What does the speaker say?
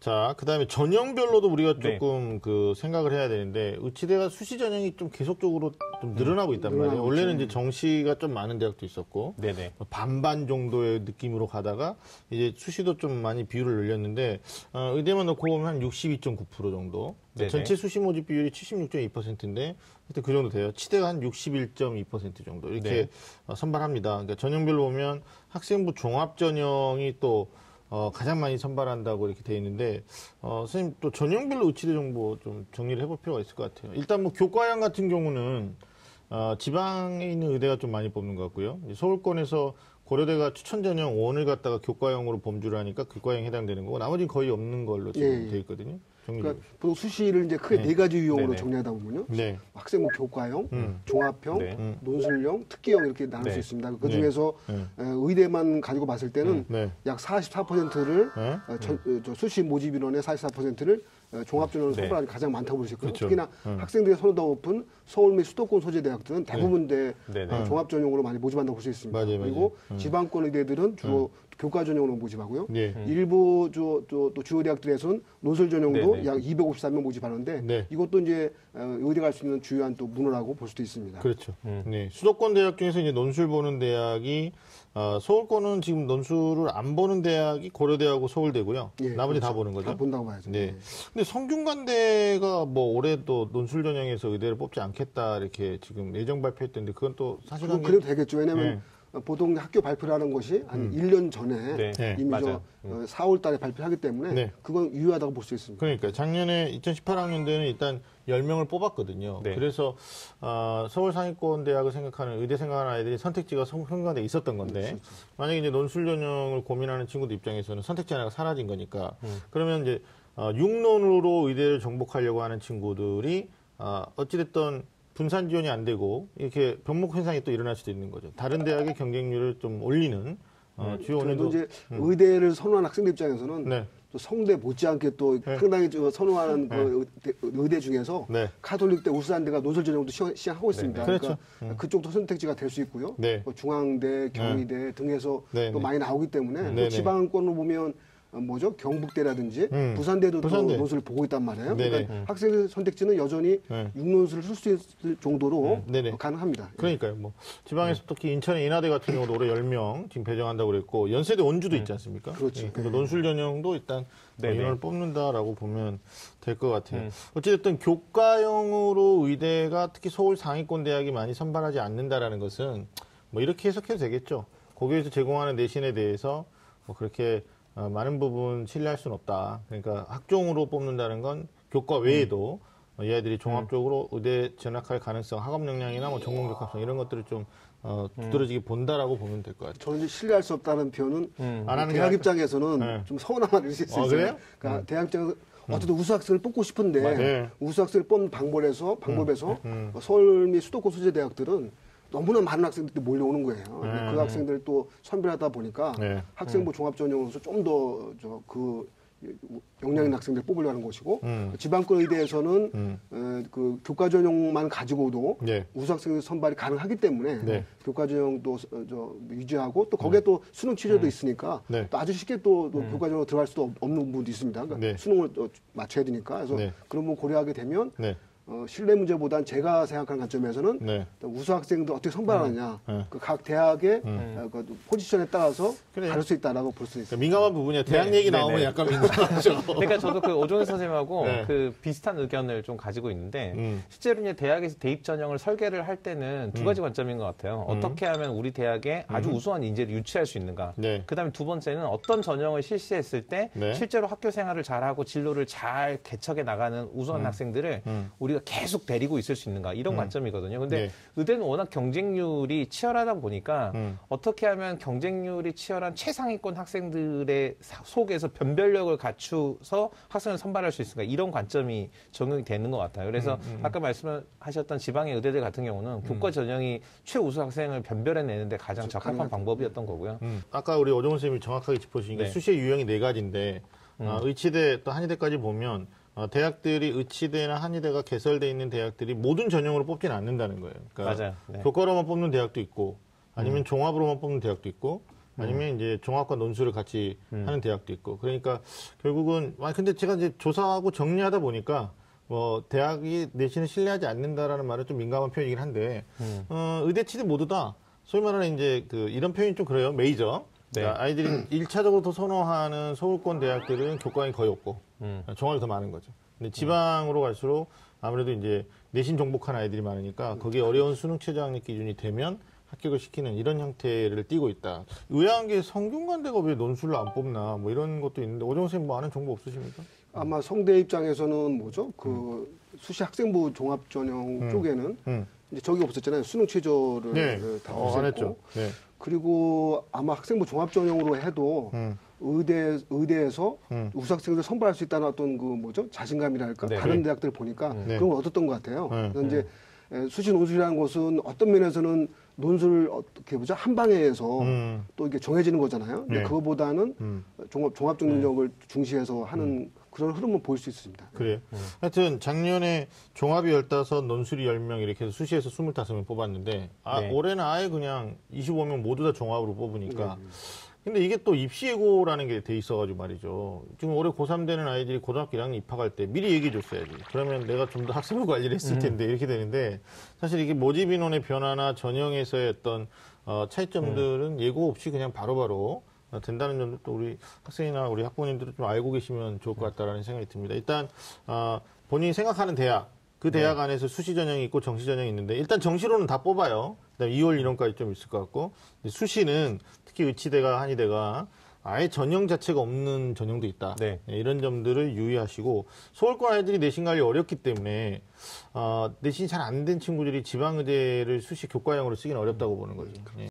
자, 그 다음에 전형별로도 우리가 조금 그 생각을 해야 되는데, 의치대가 수시 전형이 좀 계속적으로 좀 늘어나고 있단 말이에요. 원래는 이제 정시가 좀 많은 대학도 있었고, 네네. 반반 정도의 느낌으로 가다가, 이제 수시도 좀 많이 비율을 늘렸는데, 의대만 놓고 보면 한 62.9% 정도. 네네. 전체 수시 모집 비율이 76.2%인데, 하여튼 그 정도 돼요. 치대가 한 61.2% 정도. 이렇게 선발합니다. 그러니까 전형별로 보면 학생부 종합 전형이 또, 가장 많이 선발한다고 이렇게 돼 있는데, 선생님 또 전형별로 의치대 정보 좀 정리를 해볼 필요가 있을 것 같아요. 일단 뭐 교과형 같은 경우는, 지방에 있는 의대가 좀 많이 뽑는 것 같고요. 서울권에서 고려대가 추천 전형 1을 갖다가 교과형으로 범주를 하니까 교과형에 해당되는 거고, 나머지는 거의 없는 걸로 지금 돼 있거든요. 그러니까 보통 수시를 이제 크게 네 가지 유형으로 정리하다 보면요. 학생부 교과형, 종합형, 논술형, 특기형 이렇게 나눌 수 있습니다. 그 중에서 의대만 가지고 봤을 때는 약 44%를 수시 모집 인원의 44%를 종합전형으로 선발하는 게 가장 많다고 볼 수 있고요. 특히나 학생들의 선호도가 높은 서울 및 수도권 소재 대학들은 대부분 종합전형으로 많이 모집한다고 볼 수 있습니다. 그리고 지방권 의대들은 주로 교과 전형으로 모집하고요. 일부 또 주요 대학들에서는 논술 전형도 약 253명 모집하는데 이것도 이제 의대 갈 수 있는 주요한 또 문호라고 볼 수도 있습니다. 그렇죠. 네. 수도권 대학 중에서 이제 논술 보는 대학이 서울권은 지금 논술을 안 보는 대학이 고려대하고 서울대고요. 나머지 다 보는 거죠. 다 본다고 봐야죠. 네. 근데 성균관대가 뭐 올해 또 논술 전형에서 의대를 뽑지 않겠다 이렇게 지금 예정 발표했던데 그건 또 사실은 그래도 되겠죠. 왜냐하면 보통 학교 발표라는 것이 한 1년 전에 이미 4월 달에 발표하기 때문에 그건 유효하다고 볼 수 있습니다. 그러니까 작년에 2018학년대는 일단 10명을 뽑았거든요. 그래서 서울 상위권 대학을 생각하는 의대 생각하는 아이들이 선택지가 성균관대에 있었던 건데 만약에 이제 논술 전형을 고민하는 친구들 입장에서는 선택지 하나가 사라진 거니까 그러면 이제 6논으로 의대를 정복하려고 하는 친구들이 어찌됐든 분산 지원이 안 되고 이렇게 병목 현상이 또 일어날 수도 있는 거죠. 다른 대학의 경쟁률을 좀 올리는 주요 원인도 이제 의대를 선호하는 학생들 입장에서는 또 성대 못지않게 또 상당히 선호하는 그 의대 중에서 카톨릭대, 울산대가 논술 전형도 시행하고 있습니다. 그렇죠. 그러니까 그쪽도 선택지가 될 수 있고요. 중앙대, 경희대 등에서 또 많이 나오기 때문에 또 지방권으로 보면 경북대라든지 부산대도 또 논술을 보고 있단 말이에요. 그러니까 학생의 선택지는 여전히 6논술을 쓸 수 있을 정도로 가능합니다. 그러니까요. 뭐 지방에서 특히 인천의 인하대 같은 경우도 올해 10명 지금 배정한다고 그랬고 연세대 원주도 있지 않습니까? 그렇죠. 그래서 논술 전형도 일단 인원을 뽑는다라고 보면 될 것 같아요. 어찌됐든 교과형으로 의대가 특히 서울 상위권 대학이 많이 선발하지 않는다라는 것은 뭐 이렇게 해석해도 되겠죠. 거기에서 제공하는 내신에 대해서 뭐 그렇게 많은 부분 신뢰할 수는 없다. 그러니까 학종으로 뽑는다는 건 교과 외에도 얘들이 종합적으로 의대 진학할 가능성, 학업 역량이나 뭐 전공 적합성 이런 것들을 좀 두드러지게 본다라고 보면 될 것 같아요. 저는 이제 신뢰할 수 없다는 표현은 대학 입장에서는 좀 서운한 말을 쓸 수 있어요. 그래요? 그러니까 대학 입장에서 어쨌든 우수 학생을 뽑고 싶은데 우수 학생을 뽑는 방법에서 서울 및 수도권 소재 대학들은 너무나 많은 학생들이 몰려오는 거예요. 그 학생들 또 선별하다 보니까 학생부 종합전형으로서 좀 더 그 역량 있는 학생들 뽑으려고 하는 것이고 지방권 의대에서는 그 교과 전형만 가지고도 우수 학생들 선발이 가능하기 때문에 교과 전형도 유지하고 또 거기에 또 수능 취재도 있으니까 또 아주 쉽게 또 교과 전형으로 들어갈 수도 없는 부분도 있습니다. 그러니까 수능을 또 맞춰야 되니까 그래서 그런 부분 고려하게 되면 신뢰 문제보다는 제가 생각하는 관점에서는 우수 학생들 어떻게 선발하느냐 그 각 대학의 그 포지션에 따라서 다를 수 있다라고 볼 수 있습니다. 민감한 부분이야. 대학 얘기 나오면 약간 민감하죠. 그러니까 저도 그 오종일 선생님하고 그 비슷한 의견을 좀 가지고 있는데 실제로 이제 대학에서 대입 전형을 설계를 할 때는 두 가지 관점인 것 같아요. 어떻게 하면 우리 대학에 아주 우수한 인재를 유치할 수 있는가. 그다음에 두 번째는 어떤 전형을 실시했을 때 실제로 학교 생활을 잘하고 진로를 잘 개척해 나가는 우수한 학생들을 우리가 계속 데리고 있을 수 있는가 이런 관점이거든요. 근데 의대는 워낙 경쟁률이 치열하다 보니까 어떻게 하면 경쟁률이 치열한 최상위권 학생들의 속에서 변별력을 갖추어서 학생을 선발할 수 있을까 이런 관점이 적용이 되는 것 같아요. 그래서 아까 말씀하셨던 지방의 의대들 같은 경우는 교과 전형이 최우수 학생을 변별해내는데 가장 적합한 방법이었던 거고요. 아까 우리 오종훈 선생님이 정확하게 짚어주신 게 수시의 유형이 4가지인데 의치대 또 한의대까지 보면 대학들이 의치대나 한의대가 개설돼 있는 대학들이 모든 전형으로 뽑지는 않는다는 거예요. 그러니까 맞아요. 교과로만 뽑는 대학도 있고 아니면 종합으로만 뽑는 대학도 있고 아니면 이제 종합과 논술을 같이 하는 대학도 있고. 그러니까 결국은 근데 제가 이제 조사하고 정리하다 보니까 뭐 대학이 내신을 신뢰하지 않는다라는 말은 좀 민감한 표현이긴 한데 의대 치대 모두 다 소위 말하는 이제 이런 표현이 좀 그래요. 메이저. 네. 그러니까 아이들이 1차적으로 더 선호하는 서울권 대학들은 교과형이 거의 없고 종합이 더 많은 거죠. 근데 지방으로 갈수록 아무래도 이제 내신 정복한 아이들이 많으니까 거기에 어려운 수능 최저 학력 기준이 되면 합격을 시키는 이런 형태를 띠고 있다. 의아한 게 성균관대가 왜 논술을 안 뽑나 뭐 이런 것도 있는데 오정훈 선생님 뭐 아는 정보 없으십니까? 아마 성대 입장에서는 뭐죠? 수시 학생부 종합 전형 쪽에는 이제 저기 없었잖아요. 수능 최저를 네. 다 안 했죠. 네. 그리고 아마 학생부 종합 전형으로 해도 의대에서 우수 학생들 선발할 수 있다는 어떤 자신감이랄까 네. 다른 대학들 보니까 네. 그런 걸 얻었던 것 같아요. 네. 그래서 이제 수시 논술이라는 것은 어떤 면에서는 논술 어떻게 보자 한 방에서 또 이게 정해지는 거잖아요. 근데 네. 그거보다는 종합적 능력을 중시해서 하는 그런 흐름을 보일 수 있습니다. 그래요. 하여튼 작년에 종합이 15, 논술이 10명 이렇게 해서 수시에서 25명 뽑았는데 네. 올해는 아예 그냥 25명 모두 다 종합으로 뽑으니까 근데 이게 또 입시예고라는 게 돼 있어가지고 말이죠. 지금 올해 고3 되는 아이들이 고등학교 1학년 입학할 때 미리 얘기해 줬어야지. 그러면 내가 좀 더 학생부 관리를 했을 텐데 이렇게 되는데 사실 이게 모집 인원의 변화나 전형에서의 어떤 차이점들은 예고 없이 그냥 바로바로 된다는 점도 또 우리 학생이나 우리 학부모님들은 좀 알고 계시면 좋을 것 같다라는 생각이 듭니다. 일단 본인이 생각하는 대학, 그 대학 안에서 수시 전형이 있고 정시 전형이 있는데 일단 정시로는 다 뽑아요. 그다음에 2월 1원까지 좀 있을 것 같고 수시는 특히 의치대가 한의대가 아예 전형 자체가 없는 전형도 있다. 네. 이런 점들을 유의하시고 서울권 아이들이 내신 관리 어렵기 때문에 내신이 잘 안 된 친구들이 지방의대를 수시 교과형으로 쓰기는 어렵다고 보는 거죠.